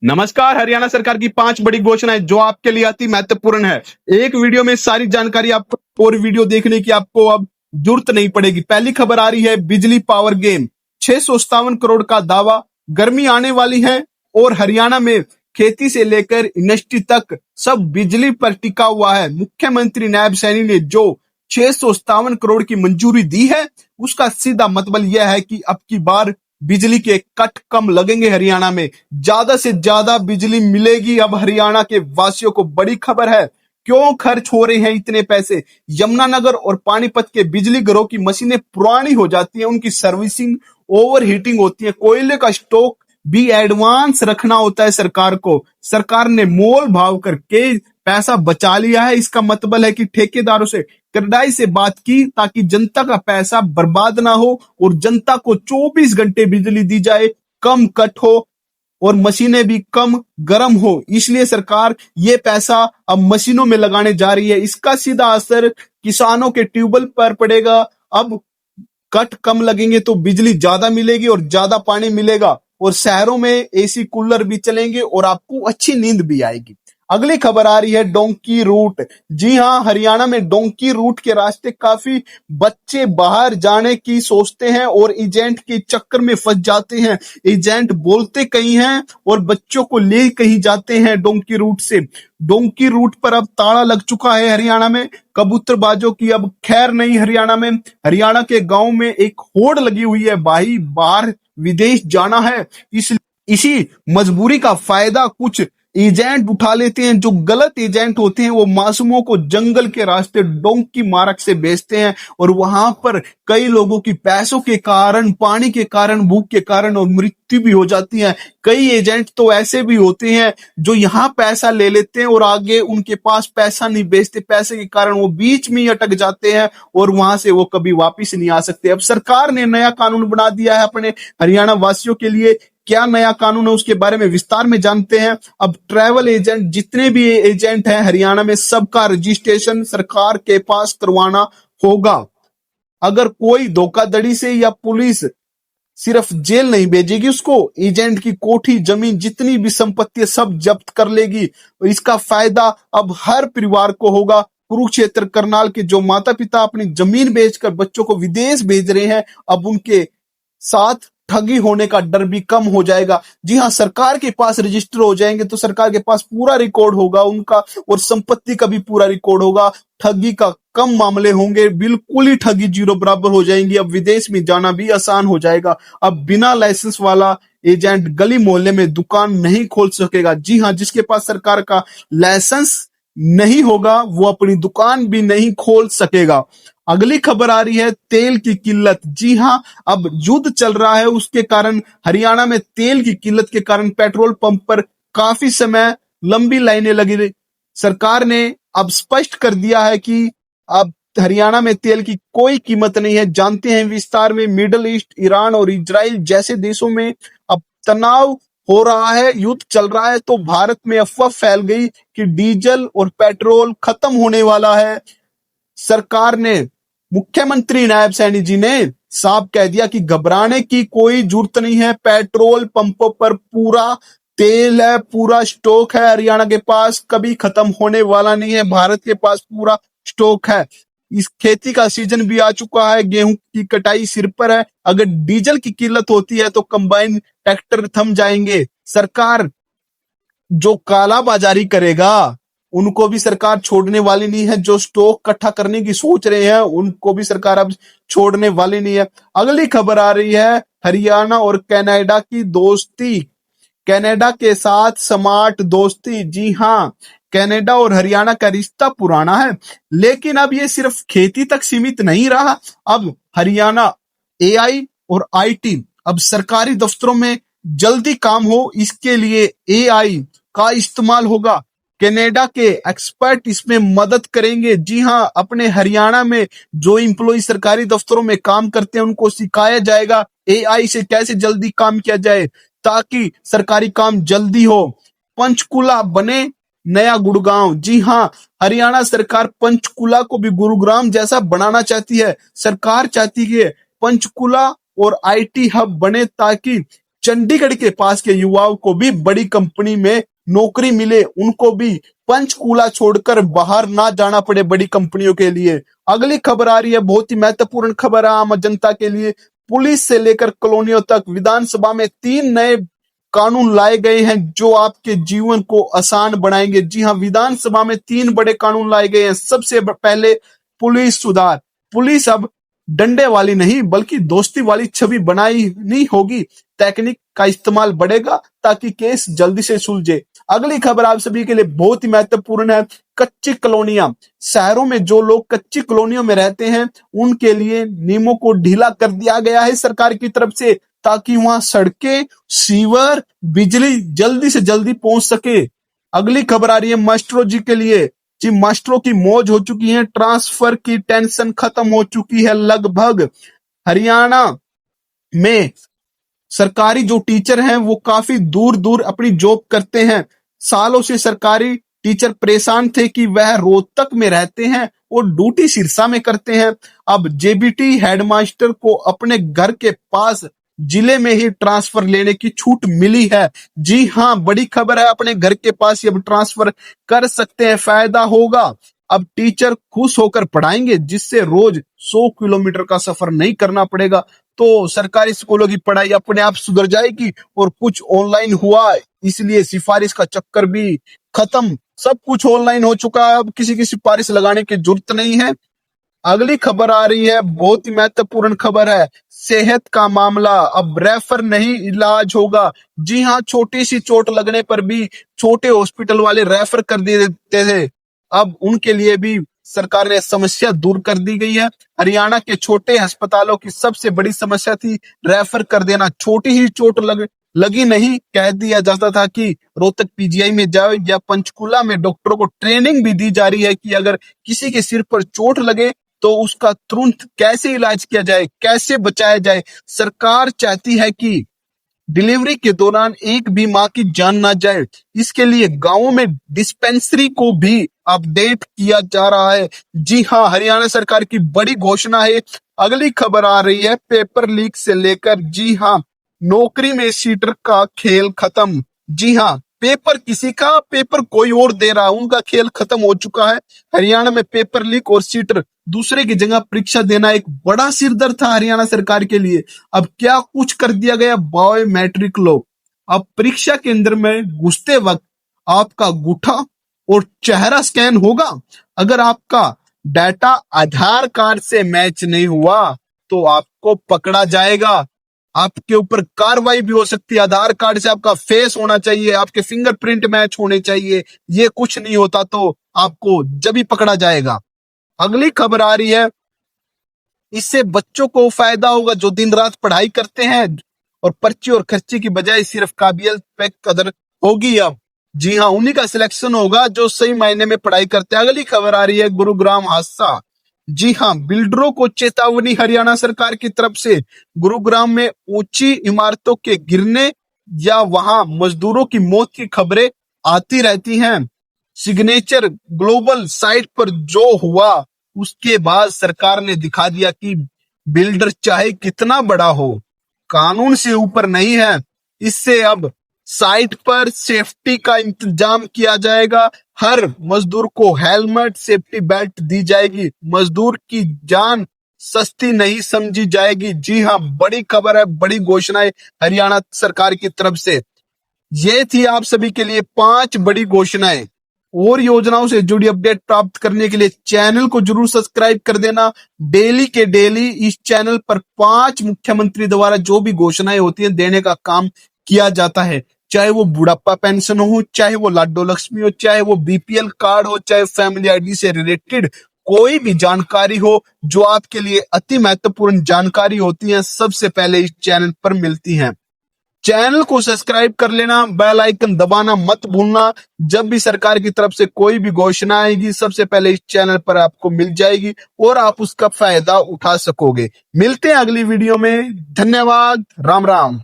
नमस्कार। हरियाणा सरकार की 5 बड़ी घोषणाएं जो आपके लिए अति महत्वपूर्ण है। एक वीडियो में सारी जानकारी आपको और वीडियो देखने की आपको अब जरूरत नहीं पड़ेगी। पहली खबर आ रही है बिजली पावर गेम 657 करोड़ का दावा। गर्मी आने वाली है और हरियाणा में खेती से लेकर इंडस्ट्री तक सब बिजली पर टिका हुआ है। मुख्यमंत्री नायब सैनी ने जो 657 करोड़ की मंजूरी दी है उसका सीधा मतलब यह है कि अब की बार बिजली के कट कम लगेंगे। हरियाणा में ज्यादा से ज्यादा बिजली मिलेगी। अब हरियाणा के वासियों को बड़ी खबर है। क्यों खर्च हो रहे हैं इतने पैसे? यमुनानगर और पानीपत के बिजली घरों की मशीनें पुरानी हो जाती हैं, उनकी सर्विसिंग ओवर हीटिंग होती है। कोयले का स्टॉक भी एडवांस रखना होता है सरकार को। सरकार ने मोल भाव करके पैसा बचा लिया है। इसका मतलब है कि ठेकेदारों से कड़ाई से बात की ताकि जनता का पैसा बर्बाद ना हो और जनता को 24 घंटे बिजली दी जाए, कम कट हो और मशीनें भी कम गर्म हो। इसलिए सरकार ये पैसा अब मशीनों में लगाने जा रही है। इसका सीधा असर किसानों के ट्यूबवेल पर पड़ेगा। अब कट कम लगेंगे तो बिजली ज्यादा मिलेगी और ज्यादा पानी मिलेगा और शहरों में एसी कूलर भी चलेंगे और आपको अच्छी नींद भी आएगी। अगली खबर आ रही है डोंकी रूट। जी हां, हरियाणा में डोंकी रूट के रास्ते काफी बच्चे बाहर जाने की सोचते हैं और एजेंट के चक्कर में फंस जाते हैं। एजेंट बोलते कहीं हैं और बच्चों को ले कहीं जाते हैं डोंकी रूट से। डोंकी रूट पर अब ताला लग चुका है हरियाणा में। कबूतरबाजों की अब खैर नहीं हरियाणा में। हरियाणा के गांव में एक होड़ लगी हुई है, भाई बाहर विदेश जाना है। इसी मजबूरी का फायदा कुछ एजेंट उठा लेते हैं। जो गलत एजेंट होते हैं वो मासूमों को जंगल के रास्ते डोंकी मार्ग से भेजते हैं और वहां पर कई लोगों की पैसों के कारण, पानी के कारण, भूख के कारण और मृत्यु भी हो जाती है। कई एजेंट तो ऐसे भी होते हैं जो यहाँ पैसा ले लेते हैं और आगे उनके पास पैसा नहीं भेजते। पैसे के कारण वो बीच में ही अटक जाते हैं और वहां से वो कभी वापिस नहीं आ सकते। अब सरकार ने नया कानून बना दिया है अपने हरियाणा वासियों के लिए। क्या नया कानून है उसके बारे में विस्तार में जानते हैं। अब ट्रैवल एजेंट, जितने भी एजेंट हैं हरियाणा में, सबका रजिस्ट्रेशन सरकार के पास करवाना होगा। अगर कोई धोखाधड़ी से या पुलिस सिर्फ जेल नहीं भेजेगी उसको, एजेंट की कोठी, जमीन, जितनी भी संपत्ति है सब जब्त कर लेगी। और इसका फायदा अब हर परिवार को होगा। कुरुक्षेत्र करनाल के जो माता पिता अपनी जमीन बेचकर बच्चों को विदेश भेज रहे हैं, अब उनके साथ ठगी होने का डर भी कम हो जाएगा। जी हाँ, सरकार के पास रजिस्टर हो जाएंगे तो सरकार के पास पूरा रिकॉर्ड होगा उनका और संपत्ति का भी पूरा रिकॉर्ड होगा। ठगी का कम मामले होंगे, बिल्कुल ही ठगी जीरो बराबर हो जाएंगी। अब विदेश में जाना भी आसान हो जाएगा। अब बिना लाइसेंस वाला एजेंट गली मोहल्ले में दुकान नहीं खोल सकेगा। जी हाँ, जिसके पास सरकार का लाइसेंस नहीं होगा वो अपनी दुकान भी नहीं खोल सकेगा। अगली खबर आ रही है तेल की किल्लत। जी हां, अब युद्ध चल रहा है उसके कारण हरियाणा में तेल की किल्लत के कारण पेट्रोल पंप पर काफी समय लंबी लाइनें लगी रही। सरकार ने अब स्पष्ट कर दिया है कि अब हरियाणा में तेल की कोई कीमत नहीं है। जानते हैं विस्तार में। मिडल ईस्ट, ईरान और इजराइल जैसे देशों में अब तनाव हो रहा है, युद्ध चल रहा है, तो भारत में अफवाह फैल गई कि डीजल और पेट्रोल खत्म होने वाला है। सरकार ने, मुख्यमंत्री नायब सैनी जी ने साफ कह दिया कि घबराने की कोई जरूरत नहीं है। पेट्रोल पंपों पर पूरा तेल है, पूरा स्टॉक है। हरियाणा के पास कभी खत्म होने वाला नहीं है। भारत के पास पूरा स्टॉक है। इस खेती का सीजन भी आ चुका है, गेहूं की कटाई सिर पर है। अगर डीजल की किल्लत होती है तो कंबाइन ट्रैक्टर थम जाएंगे। सरकार जो काला बाजारी करेगा उनको भी सरकार छोड़ने वाली नहीं है। जो स्टॉक इकट्ठा करने की सोच रहे हैं उनको भी सरकार अब छोड़ने वाली नहीं है। अगली खबर आ रही है हरियाणा और कनाडा की दोस्ती। कनाडा के साथ स्मार्ट दोस्ती। जी हाँ, कनाडा और हरियाणा का रिश्ता पुराना है लेकिन अब ये सिर्फ खेती तक सीमित नहीं रहा। अब हरियाणा एआई और आईटी, अब सरकारी दफ्तरों में जल्दी काम हो इसके लिए एआई का इस्तेमाल होगा। कनाडा के एक्सपर्ट इसमें मदद करेंगे। जी हाँ, अपने हरियाणा में जो एम्प्लॉय सरकारी दफ्तरों में काम करते हैं उनको सिखाया जाएगा एआई से कैसे जल्दी काम किया जाए ताकि सरकारी काम जल्दी हो। पंचकुला बने नया गुड़गांव। जी हाँ, हरियाणा सरकार पंचकुला को भी गुरुग्राम जैसा बनाना चाहती है। सरकार चाहती है पंचकुला और आईटी हब बने ताकि चंडीगढ़ के पास के युवाओं को भी बड़ी कंपनी में नौकरी मिले, उनको भी पंचकूला छोड़कर बाहर ना जाना पड़े बड़ी कंपनियों के लिए। अगली खबर आ रही है, बहुत ही महत्वपूर्ण खबर है आम जनता के लिए। पुलिस से लेकर कॉलोनियों तक विधानसभा में 3 नए कानून लाए गए हैं जो आपके जीवन को आसान बनाएंगे। जी हां, विधानसभा में 3 बड़े कानून लाए गए हैं। सबसे पहले पुलिस सुधार। पुलिस अब डंडे वाली नहीं बल्कि दोस्ती वाली छवि बनानी होगी। तकनीक का इस्तेमाल बढ़ेगा ताकि केस जल्दी से सुलझे। अगली खबर आप सभी के लिए बहुत ही महत्वपूर्ण है। कच्ची कॉलोनियां। शहरों में जो लोग कच्ची कॉलोनियों में रहते हैं उनके लिए नियमों को ढीला कर दिया गया है सरकार की तरफ से, ताकि वहां सड़कें, सीवर, बिजली जल्दी से जल्दी पहुंच सके। अगली खबर आ रही है मास्टरों जी के लिए। जी, मास्टरों की मौज हो चुकी है, ट्रांसफर की टेंशन खत्म हो चुकी है लगभग। हरियाणा में सरकारी जो टीचर हैं वो काफी दूर दूर अपनी जॉब करते हैं। सालों से सरकारी टीचर परेशान थे कि वह रोहतक में रहते हैं और ड्यूटी सिरसा में करते हैं। अब जेबीटी हेडमास्टर को अपने घर के पास जिले में ही ट्रांसफर लेने की छूट मिली है। जी हां, बड़ी खबर है, अपने घर के पास ही अब ट्रांसफर कर सकते हैं, फायदा होगा। अब टीचर खुश होकर पढ़ाएंगे जिससे रोज 100 किलोमीटर का सफर नहीं करना पड़ेगा। तो सरकारी स्कूलों की पढ़ाई अपने आप सुधर जाएगी। और कुछ ऑनलाइन हुआ इसलिए सिफारिश का चक्कर भी खत्म। सब कुछ ऑनलाइन हो चुका है, अब किसी की सिफारिश लगाने की जरूरत नहीं है। अगली खबर आ रही है, बहुत ही महत्वपूर्ण खबर है। सेहत का मामला, अब रेफर नहीं इलाज होगा। जी हां, छोटी सी चोट लगने पर भी छोटे हॉस्पिटल वाले रेफर कर देते थे, अब उनके लिए भी सरकार ने समस्या दूर कर दी गई है। हरियाणा के छोटे अस्पतालों की सबसे बड़ी समस्या थी रेफर कर देना। छोटी ही चोट लगी नहीं, कह दिया जाता था कि रोहतक पीजीआई में जाओ, या पंचकूला में डॉक्टरों को ट्रेनिंग भी दी जा रही है कि अगर किसी के सिर पर चोट लगे तो उसका तुरंत कैसे इलाज किया जाए, कैसे बचाया जाए। सरकार चाहती है कि डिलीवरी के दौरान एक भी मां की जान ना जाए। इसके लिए गांवों में डिस्पेंसरी को भी अपडेट किया जा रहा है। जी हां, हरियाणा सरकार की बड़ी घोषणा है। अगली खबर आ रही है, पेपर लीक से लेकर जी हां नौकरी में सीटर का खेल खत्म। जी हां, पेपर किसी का, पेपर कोई और दे रहा है, उनका खेल खत्म हो चुका है। हरियाणा में पेपर लीक और सीटर दूसरे की जगह परीक्षा देना एक बड़ा सिरदर्द था हरियाणा सरकार के लिए। अब क्या कुछ कर दिया गया, बायोमेट्रिक लो। अब परीक्षा केंद्र में घुसते वक्त आपका अंगूठा और चेहरा स्कैन होगा। अगर आपका डाटा आधार कार्ड से मैच नहीं हुआ तो आपको पकड़ा जाएगा, आपके ऊपर कार्रवाई भी हो सकती है। आधार कार्ड से आपका फेस होना चाहिए, आपके फिंगरप्रिंट मैच होने चाहिए। ये कुछ नहीं होता तो आपको जब ही पकड़ा जाएगा। अगली खबर आ रही है, इससे बच्चों को फायदा होगा जो दिन रात पढ़ाई करते हैं, और पर्ची और खर्ची की बजाय सिर्फ काबिलियत पे कदर होगी। अब जी हाँ, उन्हीं का सिलेक्शन होगा जो सही मायने में पढ़ाई करते हैं। अगली खबर आ रही है, गुरुग्राम हादसा। जी हाँ, बिल्डरों को चेतावनी हरियाणा सरकार की तरफ से। गुरुग्राम में ऊंची इमारतों के गिरने या वहां मजदूरों की मौत की खबरें आती रहती हैं। सिग्नेचर ग्लोबल साइट पर जो हुआ उसके बाद सरकार ने दिखा दिया कि बिल्डर चाहे कितना बड़ा हो, कानून से ऊपर नहीं है। इससे अब साइट पर सेफ्टी का इंतजाम किया जाएगा। हर मजदूर को हेलमेट, सेफ्टी बेल्ट दी जाएगी। मजदूर की जान सस्ती नहीं समझी जाएगी। जी हाँ, बड़ी खबर है, बड़ी घोषणा है हरियाणा सरकार की तरफ से। ये थी आप सभी के लिए 5 बड़ी घोषणाएं। और योजनाओं से जुड़ी अपडेट प्राप्त करने के लिए चैनल को जरूर सब्सक्राइब कर देना। डेली के डेली इस चैनल पर 5 मुख्यमंत्री द्वारा जो भी घोषणाएं होती हैं देने का काम किया जाता है। चाहे वो बुढ़ापा पेंशन हो, चाहे वो लाडो लक्ष्मी हो, चाहे वो बीपीएल कार्ड हो, चाहे फैमिली आईडी से रिलेटेड कोई भी जानकारी हो जो आपके लिए अति महत्वपूर्ण जानकारी होती है, सबसे पहले इस चैनल पर मिलती है। चैनल को सब्सक्राइब कर लेना, बेल आइकन दबाना मत भूलना। जब भी सरकार की तरफ से कोई भी घोषणा आएगी सबसे पहले इस चैनल पर आपको मिल जाएगी और आप उसका फायदा उठा सकोगे। मिलते हैं अगली वीडियो में। धन्यवाद। राम राम।